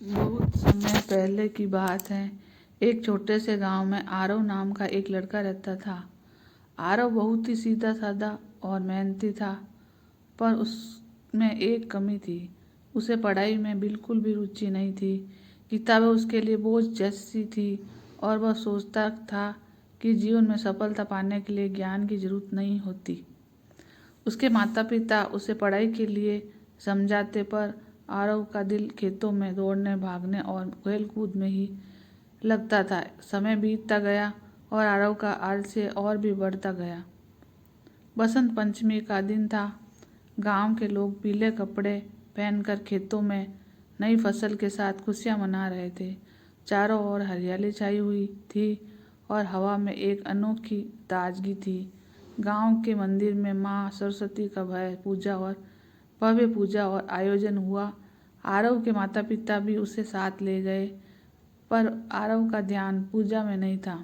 बहुत समय पहले की बात है। एक छोटे से गांव में आरव नाम का एक लड़का रहता था। आरव बहुत ही सीधा साधा और मेहनती था, पर उसमें एक कमी थी। उसे पढ़ाई में बिल्कुल भी रुचि नहीं थी। किताबें उसके लिए बोझ जैसी थी और वह सोचता था कि जीवन में सफलता पाने के लिए ज्ञान की जरूरत नहीं होती। उसके माता पिता उसे पढ़ाई के लिए समझाते, पर आरव का दिल खेतों में दौड़ने भागने और खेल कूद में ही लगता था। समय बीतता गया और आरव का आलस्य और भी बढ़ता गया। बसंत पंचमी का दिन था। गांव के लोग पीले कपड़े पहनकर खेतों में नई फसल के साथ खुशियां मना रहे थे। चारों ओर हरियाली छाई हुई थी और हवा में एक अनोखी ताजगी थी। गांव के मंदिर में माँ सरस्वती का भव्य पूजा और आयोजन हुआ। आरव के माता पिता भी उसे साथ ले गए, पर आरव का ध्यान पूजा में नहीं था।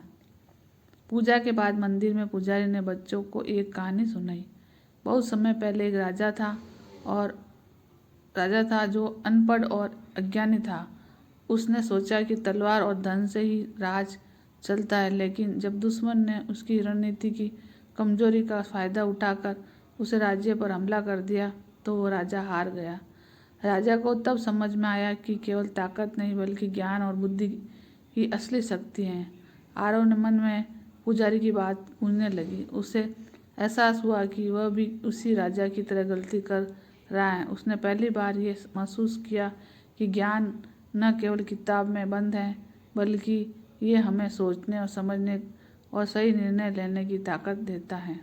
पूजा के बाद मंदिर में पुजारी ने बच्चों को एक कहानी सुनाई। बहुत समय पहले एक राजा था जो अनपढ़ और अज्ञानी था। उसने सोचा कि तलवार और धन से ही राज चलता है, लेकिन जब दुश्मन ने उसकी रणनीति की कमजोरी का फायदा उठाकर उसे राज्य पर हमला कर दिया तो वो राजा हार गया। राजा को तब समझ में आया कि केवल ताकत नहीं बल्कि ज्ञान और बुद्धि ही असली शक्ति है। आरव ने मन में पुजारी की बात गूंजने लगी। उसे एहसास हुआ कि वह भी उसी राजा की तरह गलती कर रहा है। उसने पहली बार ये महसूस किया कि ज्ञान न केवल किताब में बंद है, बल्कि ये हमें सोचने और समझने और सही निर्णय लेने की ताकत देता है।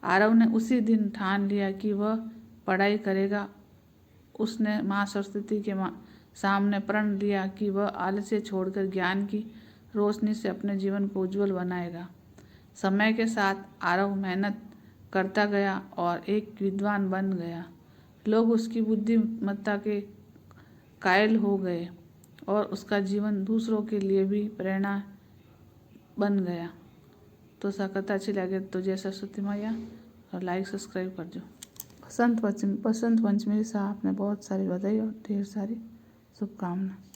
आरव ने उसी दिन ठान लिया कि वह पढ़ाई करेगा। उसने माँ सरस्वती के सामने प्रण लिया कि वह आलस्य छोड़कर ज्ञान की रोशनी से अपने जीवन को उज्जवल बनाएगा। समय के साथ आरव मेहनत करता गया और एक विद्वान बन गया। लोग उसकी बुद्धिमत्ता के कायल हो गए और उसका जीवन दूसरों के लिए भी प्रेरणा बन गया। तो कथा अच्छी लगे तो जय सरस्वती मैया और लाइक सब्सक्राइब कर दो। बसंत पंचमी से आपने बहुत सारी बधाई और ढेर सारी शुभकामनाएं।